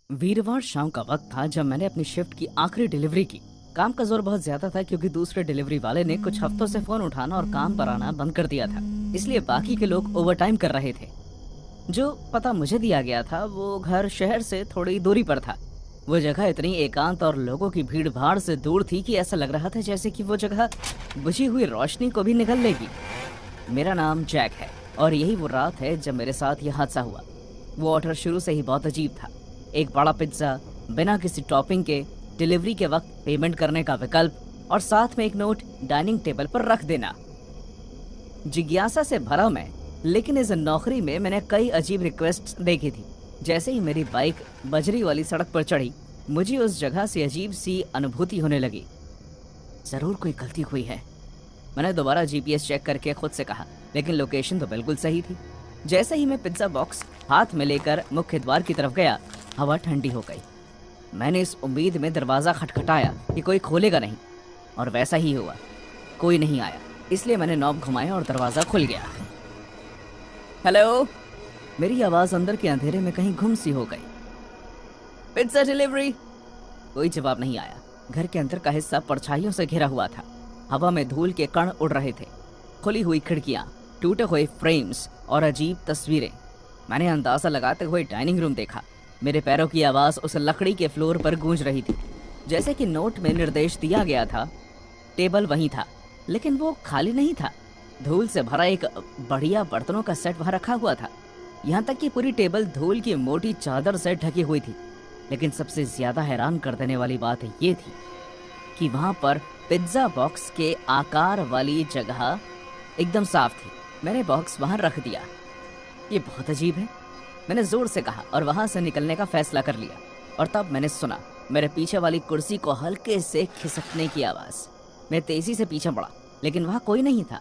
वीरवार शाम का वक्त था जब मैंने अपनी शिफ्ट की आखिरी डिलीवरी की। काम का जोर बहुत ज्यादा था क्योंकि दूसरे डिलीवरी वाले ने कुछ हफ्तों से फोन उठाना और काम पर आना बंद कर दिया था। इसलिए बाकी के लोग ओवरटाइम कर रहे थे। जो पता मुझे दिया गया था वो घर शहर से थोड़ी दूरी पर था। वो जगह इतनी एकांत और लोगों की भीड़ भाड़ से दूर थी कि ऐसा लग रहा था जैसे कि वो जगह बुझी हुई रोशनी को भी निगल लेगी। मेरा नाम जैक है और यही वो रात है जब मेरे साथ यह हादसा हुआ। वो ऑर्डर शुरू से ही बहुत अजीब था। एक बड़ा पिज्ज़ा बिना किसी टॉपिंग के, डिलीवरी के वक्त पेमेंट करने का विकल्प और साथ में एक नोट डाइनिंग टेबल पर रख देना। जिज्ञासा से भरा मैं, लेकिन इस नौकरी में मैंने कई अजीब रिक्वेस्ट्स देखी थी। जैसे ही मेरी बाइक बजरी वाली सड़क पर चढ़ी, मुझे उस जगह से अजीब सी अनुभूति होने लगी। जरूर कोई गलती हुई है, मैंने दोबारा जीपीएस चेक करके खुद से कहा, लेकिन लोकेशन तो बिल्कुल सही थी। जैसे ही मैं पिज्जा बॉक्स हाथ में लेकर मुख्य द्वार की तरफ गया, हवा ठंडी हो गई। मैंने इस उम्मीद में दरवाज़ा खटखटाया कि कोई खोलेगा नहीं, और वैसा ही हुआ। कोई नहीं आया, इसलिए मैंने नॉब घुमाया और दरवाज़ा खुल गया। हेलो, मेरी आवाज़ अंदर के अंधेरे में कहीं गुम सी हो गई। Pizza delivery. कोई जवाब नहीं आया। घर के अंदर का हिस्सा परछाइयों से घिरा हुआ था। हवा में धूल के कण उड़ रहे थे। खुली हुई खिड़कियां, टूटे हुए फ्रेम्स और अजीब तस्वीरें। मैंने अंदाजा लगाते हुए डाइनिंग रूम देखा। मेरे पैरों की आवाज़ उस लकड़ी के फ्लोर पर गूंज रही थी। जैसे कि नोट में निर्देश दिया गया था। टेबल वहीं था, लेकिन वो खाली नहीं था। धूल से भरा एक बढ़िया बर्तनों का सेट वहां रखा हुआ था। यहाँ तक कि पूरी टेबल धूल की मोटी चादर से ढकी हुई थी। लेकिन सबसे ज्यादा हैरान कर देने वाली बात ये थी कि वहां पर पिज्जा बॉक्स के आकार वाली जगह एकदम साफ थी। मैंने बॉक्स वहां रख दिया। ये बहुत अजीब है, मैंने जोर से कहा और वहां से निकलने का फैसला कर लिया। और तब मैंने सुना मेरे पीछे वाली कुर्सी को हल्के से खिसकने की आवाज। मैं तेजी से पीछे बढ़ा, लेकिन वहां कोई नहीं था।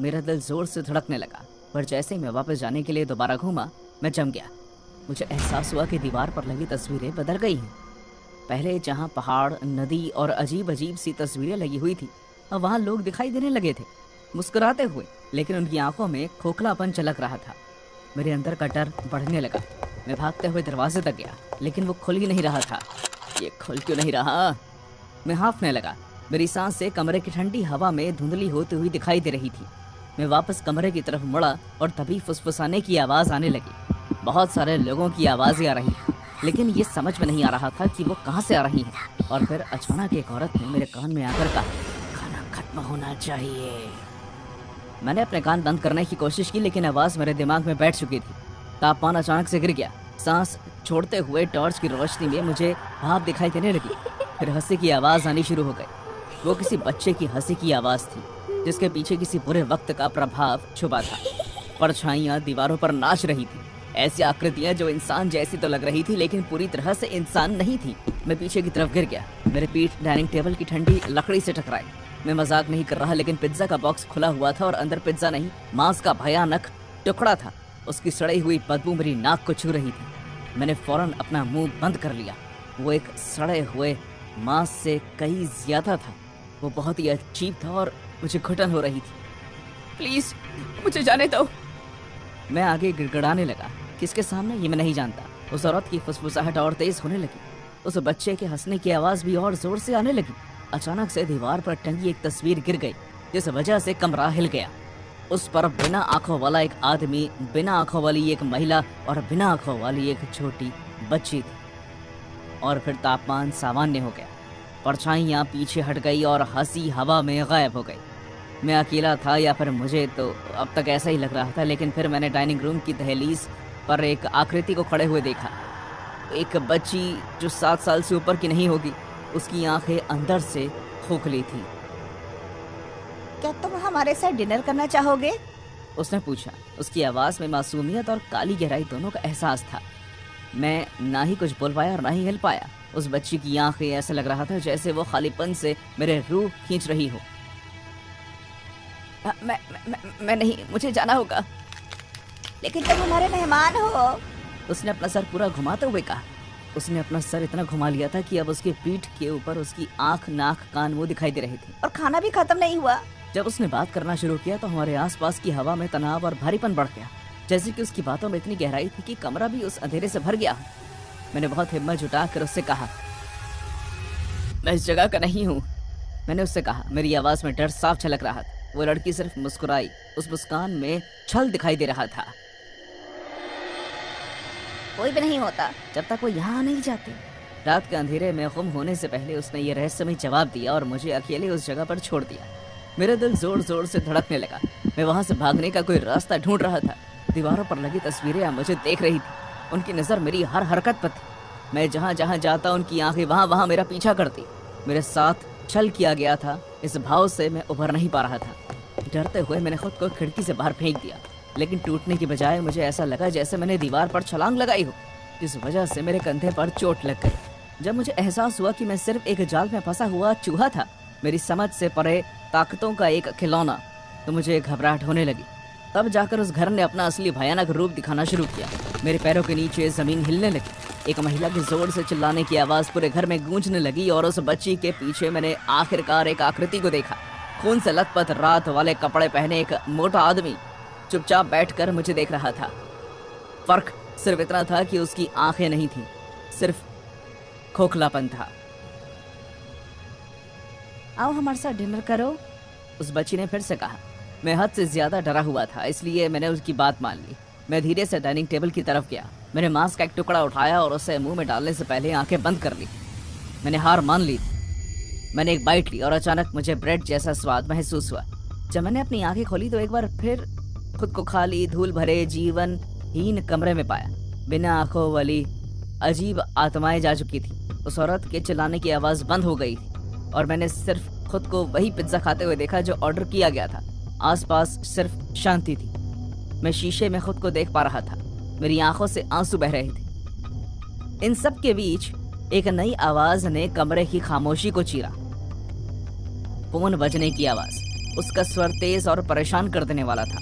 मेरा दिल जोर से धड़कने लगा, पर जैसे ही मैं वापस जाने के लिए दोबारा घूमा, मैं जम गया। मुझे एहसास हुआ कि दीवार पर लगी तस्वीरें बदल गई हैं। पहले जहां पहाड़, नदी और अजीब अजीब सी तस्वीरें लगी हुई थी, अब वहां लोग दिखाई देने लगे थे, मुस्कुराते हुए, लेकिन उनकी आंखों में खोखलापन झलक रहा था। मेरे अंदर का डर बढ़ने लगा। मैं भागते हुए दरवाजे तक गया, लेकिन वो खुल ही नहीं रहा था। ये खुल क्यों नहीं रहा? मैं हाँफने लगा। मेरी सांसें कमरे की ठंडी हवा में धुंधली होती हुई दिखाई दे रही थी। मैं वापस कमरे की तरफ मुड़ा और तभी फुसफुसाने की आवाज़ आने लगी। बहुत सारे लोगों की आवाज़ें आ रही थी, लेकिन ये समझ में नहीं आ रहा था कि वो कहाँ से आ रही हैं। और फिर अचानक एक औरत ने मेरे कान में आकर कहा, खाना खत्म होना चाहिए। मैंने अपने कान बंद करने की कोशिश की, लेकिन आवाज़ मेरे दिमाग में बैठ चुकी थी। तापमान अचानक से गिर गया। सांस छोड़ते हुए टॉर्च की रोशनी में मुझे भाप दिखाई देने लगी। फिर हंसी की आवाज़ आनी शुरू हो गई। वो किसी बच्चे की हंसी की आवाज़ थी, जिसके पीछे किसी बुरे वक्त का प्रभाव छुपा था। परछाइयाँ दीवारों पर नाच रही थी, ऐसी आकृतियाँ जो इंसान जैसी तो लग रही थी, लेकिन पूरी तरह से इंसान नहीं थी। मैं पीछे की तरफ गिर गया। मेरे पीठ डाइनिंग टेबल की ठंडी लकड़ी से टकराई। मैं मजाक नहीं कर रहा, लेकिन पिज्जा का बॉक्स खुला हुआ था और अंदर पिज्जा नहीं, मांस का भयानक टुकड़ा था। उसकी सड़ी हुई बदबू मेरी नाक को छू रही थी। मैंने फौरन अपना मुंह बंद कर लिया। वो एक सड़े हुए मांस से कहीं ज्यादा था। वो बहुत ही अजीब था और मुझे घुटन हो रही थी। प्लीज मुझे जाने दो। मैं आगे गिड़गिड़ाने लगा। किसके सामने ये मैं नहीं जानता। उस औरत की फुसफुसाहट और तेज होने लगी। उस बच्चे के हंसने की आवाज भी और जोर से आने लगी। अचानक से दीवार पर टंगी एक तस्वीर गिर गई, जिस वजह से कमरा हिल गया। उस पर बिना आंखों वाला एक आदमी, बिना आंखों वाली एक महिला और बिना आंखों वाली एक छोटी बच्ची थी। और फिर तापमान सामान्य हो गया। परछाइयाँ पीछे हट गई और हंसी हवा में गायब हो गई। मैं अकेला था, या फिर मुझे तो अब तक ऐसा ही लग रहा था। लेकिन फिर मैंने डाइनिंग रूम की दहलीज पर एक आकृति को खड़े हुए देखा। एक बच्ची जो 7 साल से ऊपर की नहीं होगी। उसकी आंखें अंदर से खोखली थी। क्या तुम हमारे साथ डिनर करना चाहोगे? उसने पूछा। उसकी आवाज़ में मासूमियत और काली गहराई दोनों का एहसास था। मैं ना ही कुछ बोल पाया और ना ही हिल पाया। उस बच्ची की आंखें, ऐसा लग रहा था जैसे वो खालीपन से मेरे रूह खींच रही हो। मैं नहीं, मुझे जाना होगा। लेकिन तुम हमारे मेहमान हो। उसने अपना सर पूरा घुमाते हुए कहा। उसने अपना सर इतना घुमा लिया था कि अब उसके पीठ के ऊपर उसकी आंख, नाक, कान, मुंह दिखाई दे रहे थे। और खाना भी खत्म नहीं हुआ। जब उसने बात करना शुरू किया तो हमारे आसपास की हवा में तनाव और भारीपन बढ़ गया। जैसे कि उसकी बातों में इतनी गहराई थी कि कमरा भी उस अंधेरे से भर गया। मैंने बहुत हिम्मत जुटाकर उससे कहा, मैं इस जगह का नहीं हूँ। मैंने उससे कहा। मेरी आवाज में डर साफ झलक रहा था। वो लड़की सिर्फ मुस्कुराई। उस मुस्कान में छल दिखाई दे रहा था। कोई भी नहीं होता जब तक वो यहाँ नहीं जाते। रात के अंधेरे में गुम होने से पहले उसने ये रहस्यमय जवाब दिया और मुझे अकेले उस जगह पर छोड़ दिया। मेरा दिल जोर जोर से धड़कने लगा। मैं वहां से भागने का कोई रास्ता ढूंढ रहा था। दीवारों पर लगी तस्वीरें मुझे देख रही थी। उनकी नजर मेरी हर हरकत पर थी। मैं जहां जहां जाता उनकी आंखें वहां वहां मेरा पीछा करती। मेरे साथ छल किया गया था, इस भाव से मैं उभर नहीं पा रहा था। डरते हुए मैंने खुद को खिड़की से बाहर फेंक दिया, लेकिन टूटने की बजाय मुझे ऐसा लगा जैसे मैंने दीवार पर छलांग लगाई हो, जिस वजह से मेरे कंधे पर चोट लग गई। जब मुझे एहसास हुआ कि मैं सिर्फ एक जाल में फंसा हुआ चूहा था, मेरी समझ से परे ताकतों का एक खिलौना, तो मुझे घबराहट होने लगी। तब जाकर उस घर ने अपना असली भयानक रूप दिखाना शुरू किया। मेरे पैरों के नीचे जमीन हिलने लगी। एक महिला की जोर से चिल्लाने की आवाज पूरे घर में गूंजने लगी और उस बच्ची के पीछे मैंने आखिरकार एक आकृति को देखा। खून से लथपथ रात वाले कपड़े पहने एक मोटा आदमी चुपचाप बैठकर मुझे देख रहा था। फर्क सिर्फ इतना था कि उसकी आंखें नहीं थी, सिर्फ खोखलापन था। आओ हमारे साथ डिनर करो, उस बच्ची ने फिर से कहा। मैं हद से ज्यादा डरा हुआ था, इसलिए मैंने उसकी बात मान ली। मैं धीरे से डाइनिंग टेबल की तरफ गया। मैंने मांस का एक टुकड़ा उठाया और उसे मुंह में डालने से पहले आंखें बंद कर ली। मैंने हार मान ली। मैंने एक बाइट ली और अचानक मुझे ब्रेड जैसा स्वाद महसूस हुआ। जब मैंने अपनी आंखें खोली तो एक बार फिर खुद को खाली, धूल भरे, जीवनहीन कमरे में पाया। बिना आंखों वाली अजीब आत्माएं जा चुकी थी। उस औरत के चिल्लाने की आवाज बंद हो गई थी और मैंने सिर्फ खुद को वही पिज्जा खाते हुए देखा जो ऑर्डर किया गया था। आसपास सिर्फ शांति थी। मैं शीशे में खुद को देख पा रहा था। मेरी आंखों से आंसू बह रहे थे। इन सब के बीच एक नई आवाज ने कमरे की खामोशी को चीरा। फोन बजने की आवाज। उसका स्वर तेज और परेशान कर देने वाला था।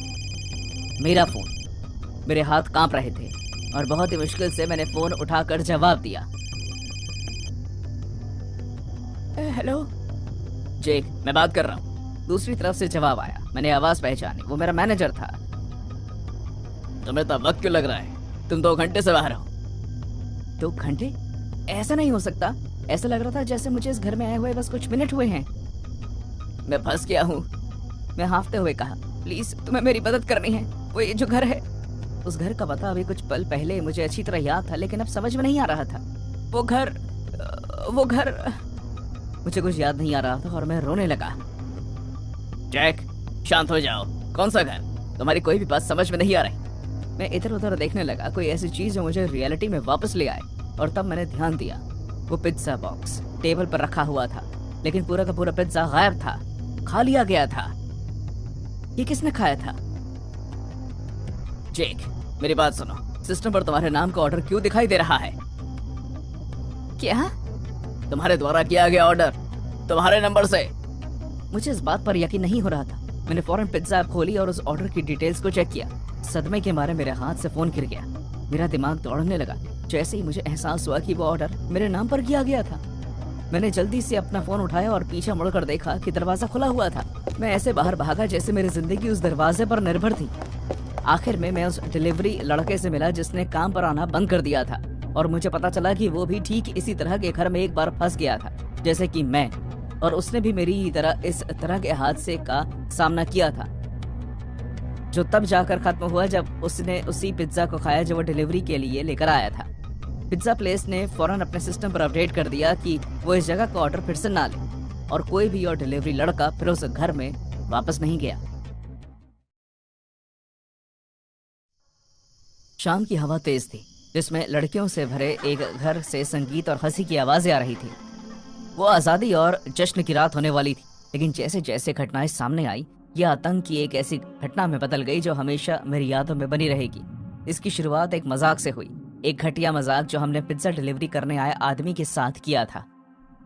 मेरा फोन। मेरे हाथ कांप रहे थे और बहुत ही मुश्किल से मैंने फोन उठाकर जवाब दिया। हेलो जेक, मैं बात कर रहा हूँ। दूसरी तरफ से जवाब आया। मैंने आवाज पहचानी। वो मेरा मैनेजर था। तुम्हें इतना वक्त क्यों लग रहा है? तुम 2 घंटे से बाहर हो। 2 घंटे? ऐसा नहीं हो सकता। ऐसा लग रहा था जैसे मुझे इस घर में आए हुए बस कुछ मिनट हुए हैं। मैं फंस गया हूँ, मैं हांफते हुए कहा। प्लीज तुम्हें मेरी मदद करनी है। वो ये जो घर है, उस घर का पता अभी कुछ पल पहले मुझे अच्छी तरह याद था, लेकिन अब समझ में नहीं आ रहा था। वो घर मुझे कुछ याद नहीं आ रहा था और मैं रोने लगा। जैक, शांत हो जाओ। कौन सा घर? तुम्हारी कोई भी बात समझ में नहीं आ रही। मैं इधर उधर देखने लगा, कोई ऐसी चीज जो मुझे रियलिटी में वापस ले आए। और तब मैंने ध्यान दिया, वो पिज्जा बॉक्स टेबल पर रखा हुआ था, लेकिन पूरा का पूरा पिज्जा गायब था, खा लिया गया था। ये किसने खाया था? जैक, मेरी बात सुनो। सिस्टम पर तुम्हारे नाम का ऑर्डर क्यों दिखाई दे रहा है? क्या? तुम्हारे द्वारा किया गया ऑर्डर, तुम्हारे नंबर से। मुझे इस बात पर यकीन नहीं हो रहा था। मैंने फौरन पिज्जा ऐप खोली और उस ऑर्डर की डिटेल्स को चेक किया। सदमे के मारे मेरे हाथ से फोन गिर गया। मेरा दिमाग दौड़ने लगा जैसे ही मुझे एहसास हुआ कि वो ऑर्डर मेरे नाम पर किया गया था। मैंने जल्दी से अपना फोन उठाया और पीछे मुड़कर देखा कि दरवाजा खुला हुआ था। मैं ऐसे बाहर भागा जैसे मेरी जिंदगी उस दरवाजे पर निर्भर थी। आखिर में मैं उस डिलीवरी लड़के से मिला जिसने काम पर आना बंद कर दिया था, और मुझे पता चला कि वो भी ठीक इसी तरह के घर में एक बार फंस गया था जैसे कि मैं, और उसने भी मेरी ही तरह इस तरह के हादसे का सामना किया था, जो तब जाकर खत्म हुआ जब उसने उसी पिज्जा को खाया जो वो डिलीवरी के लिए लेकर आया था। पिज्जा प्लेस ने फौरन अपने सिस्टम पर अपडेट कर दिया कि वो इस जगह का ऑर्डर फिर से ना ले, और कोई भी और डिलीवरी लड़का फिर उस घर में वापस नहीं गया। शाम की हवा तेज थी, जिसमें लड़कियों से भरे एक घर से संगीत और हंसी की आवाजें आ रही थी। वो आज़ादी और जश्न की रात होने वाली थी, लेकिन जैसे जैसे घटनाएं सामने आई, यह आतंक की एक ऐसी घटना में बदल गई जो हमेशा मेरी यादों में बनी रहेगी। इसकी शुरुआत एक मजाक से हुई, एक घटिया मजाक जो हमने पिज्जा डिलीवरी करने आए आदमी के साथ किया था।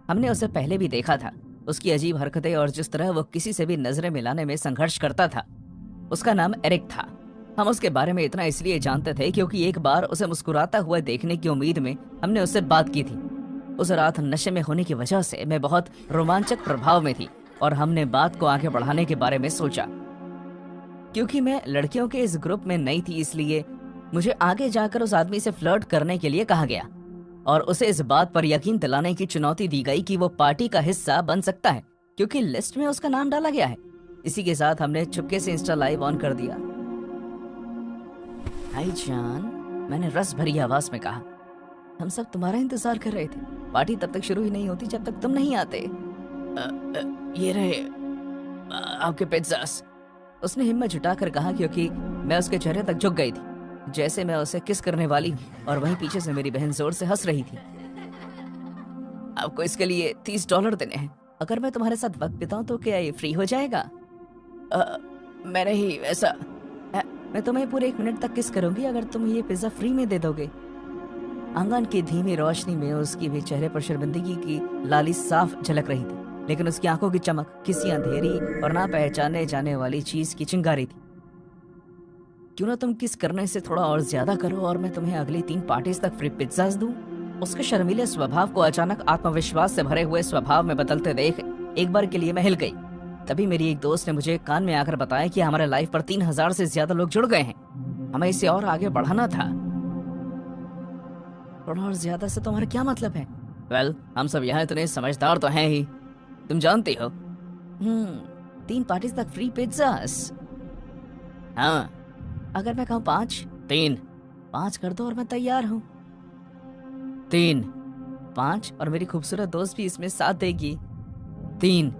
हमने उसे पहले भी देखा था, उसकी अजीब हरकतें और जिस तरह वो किसी से भी नजरें मिलाने में संघर्ष करता था। उसका नाम एरिक था। हम उसके बारे में इतना इसलिए जानते थे क्योंकि एक बार उसे मुस्कुराता हुआ देखने की उम्मीद में हमने उससे बात की थी। उस रात नशे में होने की वजह से मैं बहुत रोमांचक प्रभाव में थी और हमने बात को आगे बढ़ाने के बारे में सोचा। क्योंकि मैं लड़कियों के इस ग्रुप में नई थी, इसलिए मुझे आगे जाकर उस आदमी से फ्लर्ट करने के लिए कहा गया। और उसे इस बात पर यकीन दिलाने की चुनौती दी गई कि वो पार्टी का हिस्सा बन सकता है क्योंकि लिस्ट में उसका नाम डाला गया है। इसी के साथ हमने चुपके से इंस्टा लाइव ऑन कर दिया। हाय जान, मैंने रस भरी आवाज में कहा। हम सब तुम्हारा इंतजार कर रहे थे। पार्टी तब तक शुरू ही नहीं होती जब तक तुम नहीं आते। ये रहे आपके पिज़्ज़ास, उसने हिम्मत जुटाकर कहा क्योंकि मैं उसके चेहरे तक झुक गई थी जैसे मैं उसे किस करने वाली हूँ और वहीं पीछे से मेरी बहन जोर से हंस रही थी। आपको इसके लिए $30 देने हैं। अगर मैं तुम्हारे साथ वक्त बिताऊं तो क्या ये फ्री हो जाएगा? मैं नहीं वैसा। मैं तुम्हें पूरे 1 मिनट तक किस करूंगी अगर तुम ये पिज्जा फ्री में दे दोगे। आंगन की धीमी रोशनी में उसकी भी चेहरे पर शर्मिंदगी की लाली साफ झलक रही थी, लेकिन उसकी आंखों की चमक किसी अंधेरी और ना पहचाने जाने वाली चीज की चिंगारी थी। क्यों ना तुम किस करने से थोड़ा और ज्यादा करो और मैं तुम्हें अगली 3 पार्टीज तक फ्री पिज्जाज दूं। उसके शर्मीले स्वभाव को अचानक आत्मविश्वास से भरे हुए स्वभाव में बदलते देख एक बार के लिए मैं हिल गई। तभी मेरी एक दोस्त ने मुझे कान में आकर बताया कि हमारे लाइफ पर 3000 से ज्यादा लोग जुड़ गए हैं। हमें इसे और आगे बढ़ाना था। थोड़ा और ज्यादा से तुम्हारा क्या मतलब है? वेल, हम सब यहाँ इतने समझदार तो हैं ही, तुम जानती हो। 3 पार्टीज तक फ्री पिज्जास। हाँ, अगर मैं कहूँ 5? 3। 5 कर दो और मैं तैयार हूँ। 3, 5 और मेरी खूबसूरत दोस्त भी इसमें साथ देगी। 3,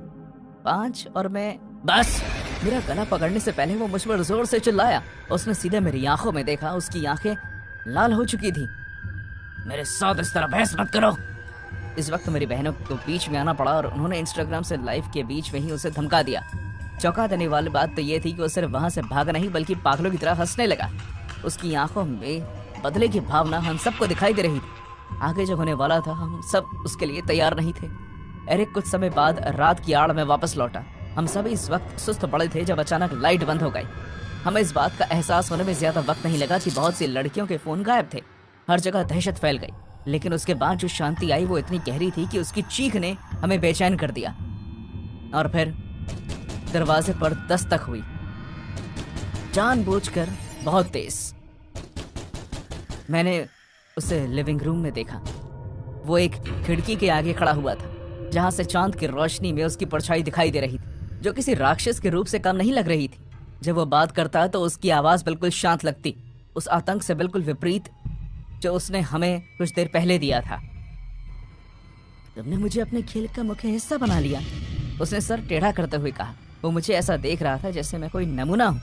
5 और मैं। बस! मेरा गला पकड़ने से पहले वो मुझ पर जोर से चिल्लाया। उसने सीधे मेरी आंखों में देखा। उसकी आंखें लाल हो चुकी थी। मेरे साथ इस तरह बहस मत करो। इस वक्त मेरी बहनों को बीच में आना पड़ा और उन्होंने इंस्टाग्राम से लाइव के बीच में ही उसे धमका दिया। चौंका देने वाली बात तो ये थी कि वो सिर्फ वहां से भागा नहीं बल्कि पागलों की तरह हंसने लगा। उसकी आंखों में बदले की भावना हम सबको दिखाई दे रही थी। आगे जो होने वाला था हम सब उसके लिए तैयार नहीं थे। एरिक कुछ समय बाद रात की आड़ में वापस लौटा। हम सब इस वक्त सुस्त पड़े थे जब अचानक लाइट बंद हो गई। हमें इस बात का एहसास होने में ज्यादा वक्त नहीं लगा कि बहुत सी लड़कियों के फोन गायब थे। हर जगह दहशत फैल गई, लेकिन उसके बाद जो शांति आई वो इतनी गहरी थी कि उसकी चीख ने हमें बेचैन कर दिया। और फिर दरवाजे पर दस्तक हुई, जानबूझकर बहुत तेज। मैंने उसे लिविंग रूम में देखा। वो एक खिड़की के आगे खड़ा हुआ था जहां से चांद की रोशनी में उसकी परछाई दिखाई दे रही थी, जो किसी राक्षस के रूप से कम नहीं लग रही थी। जब वो बात करता तो उसकी आवाज बिल्कुल शांत लगती, उस आतंक से बिल्कुल विपरीत जो उसने हमें कुछ देर पहले दिया था। तुमने मुझे अपने खेल का मुख्य हिस्सा बना लिया, उसने सर टेढ़ा करते हुए कहा। वो मुझे ऐसा देख रहा था जैसे मैं कोई नमूना हूं।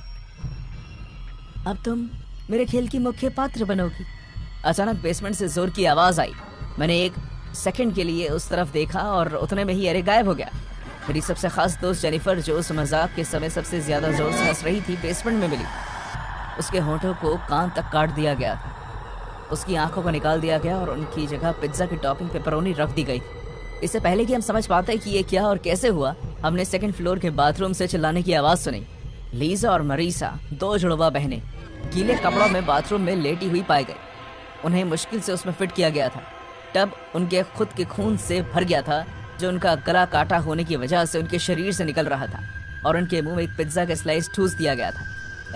अब तुम मेरे खेल की मुख्य पात्र बनोगी। अचानक बेसमेंट से जोर की आवाज आई। मैंने 1 सेकंड के लिए उस तरफ देखा और उतने में ही एरिक गायब हो गया। मेरी सबसे खास दोस्त जेनिफर, जो उस मजाक के समय सबसे ज्यादा जोर से हंस रही थी, बेसमेंट में मिली। उसके होंठों को कान तक काट दिया गया था, उसकी आंखों को निकाल दिया गया और उनकी जगह पिज्जा की टॉपिंग पेपरोनी रख दी गई। इससे पहले कि हम समझ पाते कि ये क्या और कैसे हुआ, हमने 2nd फ्लोर के बाथरूम से चिल्लाने की आवाज सुनी। लीजा और मरीसा, 2 जुड़वा बहनें, गीले कपड़ों में बाथरूम में लेटी हुई पाई गई। उन्हें मुश्किल से उसमें फिट किया गया था। टब उनके खुद के खून से भर गया था, जो उनका गला काटा होने की वजह से उनके शरीर से निकल रहा था, और उनके मुंह में एक पिज्जा का स्लाइस ठूस दिया गया था।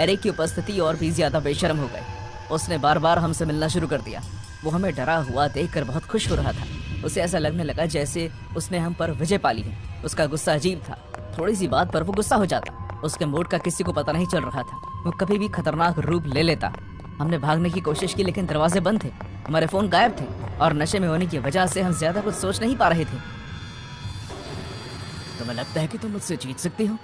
एरिक की उपस्थिति और भी ज्यादा बेशर्म हो गई। उसने बार बार हमसे मिलना शुरू कर दिया। वो हमें डरा हुआ देखकर बहुत खुश हो रहा था। उसे ऐसा लगने लगा जैसे उसने हम पर विजय पाली है। उसका गुस्सा अजीब था। थोड़ी सी बात पर वो गुस्सा हो जाता। उसके मूड का किसी को पता नहीं चल रहा था। वो कभी भी खतरनाक रूप ले लेता। हमने भागने की कोशिश की, लेकिन दरवाजे बंद थे, हमारे फोन गायब थे, और नशे में होने की वजह से हम ज्यादा कुछ सोच नहीं पा रहे थे। तुम्हें लगता है कि तुम मुझसे जीत सकती हो?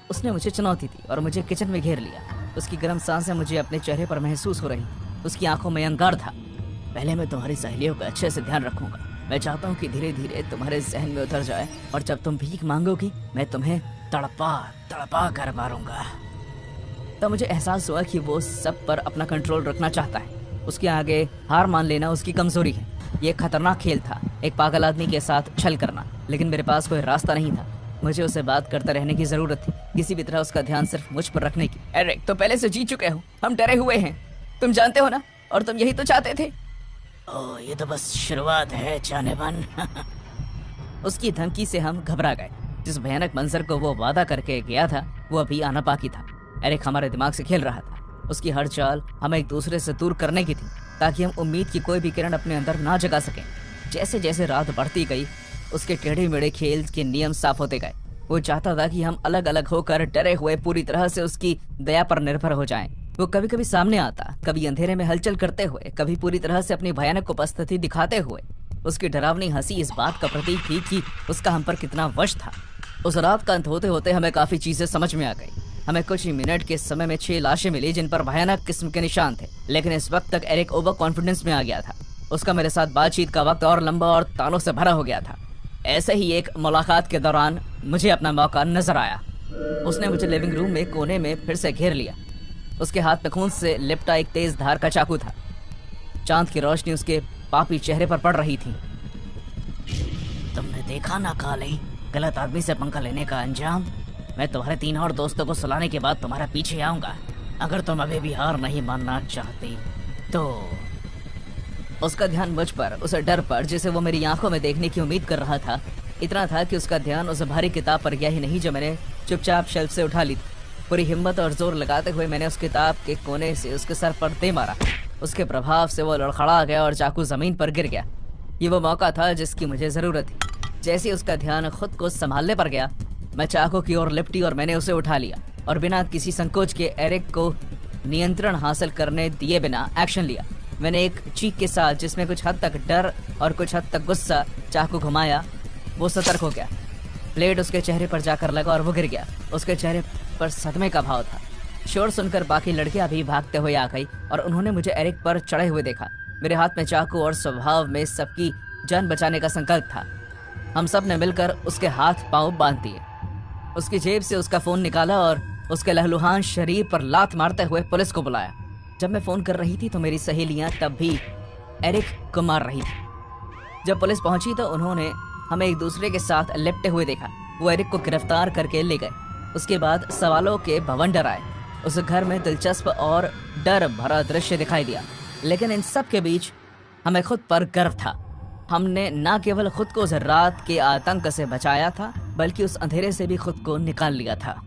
उसने मुझे चुनौती दी और मुझे किचन में घेर लिया। उसकी गर्म सांसें मुझे अपने चेहरे पर महसूस हो रही। उसकी आंखों में अंगार था। पहले मैं तुम्हारी सहेलियों का अच्छे से ध्यान रखूंगा। मैं चाहता हूँ कि धीरे धीरे तुम्हारे जहन में उतर जाए, और जब तुम भीख मांगोगी मैं तुम्हें तड़पा तड़पा कर मारूंगा। तब मुझे एहसास हुआ कि वो सब पर अपना कंट्रोल रखना चाहता है। उसके आगे हार मान लेना उसकी कमजोरी है। ये खतरनाक खेल था, एक पागल आदमी के साथ छल करना, लेकिन मेरे पास कोई रास्ता नहीं था। मुझे उसे बात करते रहने की जरूरत थी, किसी भी तरह उसका ध्यान सिर्फ मुझ पर रखने की। एरिक, तो पहले से जीत चुके हो, हम डरे हुए हैं, तुम जानते हो ना, और तुम यही तो चाहते थे। ओह, ये तो बस शुरुआत है जानेमन। उसकी धमकी से हम घबरा गए। जिस भयानक मंजर को वो वादा करके गया था वो अभी आना बाकी था। एरिक हमारे दिमाग से खेल रहा था। उसकी हर चाल हमें एक दूसरे से दूर करने की थी। ताकि हम उम्मीद की कोई भी किरण अपने अंदर ना जगा सकें। जैसे जैसे रात बढ़ती गई, उसके टेढ़े मेढ़े खेल के नियम साफ होते गए। वो चाहता था कि हम अलग अलग होकर डरे हुए पूरी तरह से उसकी दया पर निर्भर हो जाएं। वो कभी कभी सामने आता, कभी अंधेरे में हलचल करते हुए, कभी पूरी तरह से अपनी भयानक उपस्थिति दिखाते हुए। उसकी डरावनी हंसी इस बात का प्रतीक थी कि उसका हम पर कितना वश था। उस रात का अंत होते होते हमें काफी चीजें समझ में आ गई। हमें कुछ ही मिनट के समय में 6 लाशें मिली जिन पर भयानक किस्म के निशान थे। लेकिन इस वक्त तक एरिक ओवर कॉन्फिडेंस में आ गया था। उसका मेरे साथ बातचीत का वक्त और लंबा और तानों से भरा हो गया था। ऐसे ही एक मुलाकात के दौरान मुझे अपना मौका नजर आया। उसने मुझे लिविंग रूम में कोने में फिर से घेर लिया। उसके हाथ में खून से लिपटा एक तेज धार का चाकू था। चांद की रोशनी उसके पापी चेहरे पर पड़ रही थी। तुमने देखा ना काले, गलत आदमी से पंखा लेने का अंजाम। मैं तुम्हारे 3 और दोस्तों को सुलाने के बाद तुम्हारे पीछे आऊंगा। अगर तुम अभी भी हार नहीं मानना चाहती तो। उसका ध्यान मुझ पर, उस डर पर जिसे वो मेरी आंखों में देखने की उम्मीद कर रहा था, इतना था कि उसका ध्यान उस भारी किताब पर गया ही नहीं जो मैंने चुपचाप शेल्फ से उठा ली थी। पूरी हिम्मत और जोर लगाते हुए मैंने उस किताब के कोने से उसके सर पर दे मारा। उसके प्रभाव से वो लड़खड़ा गया और चाकू जमीन पर गिर गया। ये वो मौका था जिसकी मुझे जरूरत थी। जैसे उसका ध्यान खुद को संभालने पर गया, मैं चाकू की ओर लिपटी और मैंने उसे उठा लिया और बिना किसी संकोच के एरिक को नियंत्रण हासिल करने दिए बिना एक्शन लिया। मैंने एक चीख के साथ, जिसमें कुछ हद तक डर और कुछ हद तक गुस्सा, चाकू घुमाया। वो सतर्क हो गया। ब्लेड उसके चेहरे पर जाकर लगा और वो गिर गया। उसके चेहरे पर सदमे का भाव था। शोर सुनकर बाकी लड़कियां भी भागते हुए आ गई और उन्होंने मुझे एरिक पर चढ़े हुए देखा। मेरे हाथ में चाकू और स्वभाव में सबकी जान बचाने का संकल्प था। हम सब ने मिलकर उसके हाथ पांव बांध दिए। उसकी जेब से उसका फोन निकाला और उसके लहलुहान शरीर पर लात मारते हुए पुलिस को बुलाया। जब मैं फोन कर रही थी तो मेरी सहेलियां तब भी एरिक को मार रही थी। जब पुलिस पहुंची तो उन्होंने हमें एक दूसरे के साथ लिपटे हुए देखा। वो एरिक को गिरफ्तार करके ले गए। उसके बाद सवालों के भवंडर आए। उस घर में दिलचस्प और डर भरा दृश्य दिखाई दिया, लेकिन इन सब के बीच हमें खुद पर गर्व था। हमने न केवल खुद को उस रात के आतंक से बचाया था, बल्कि उस अंधेरे से भी खुद को निकाल लिया था।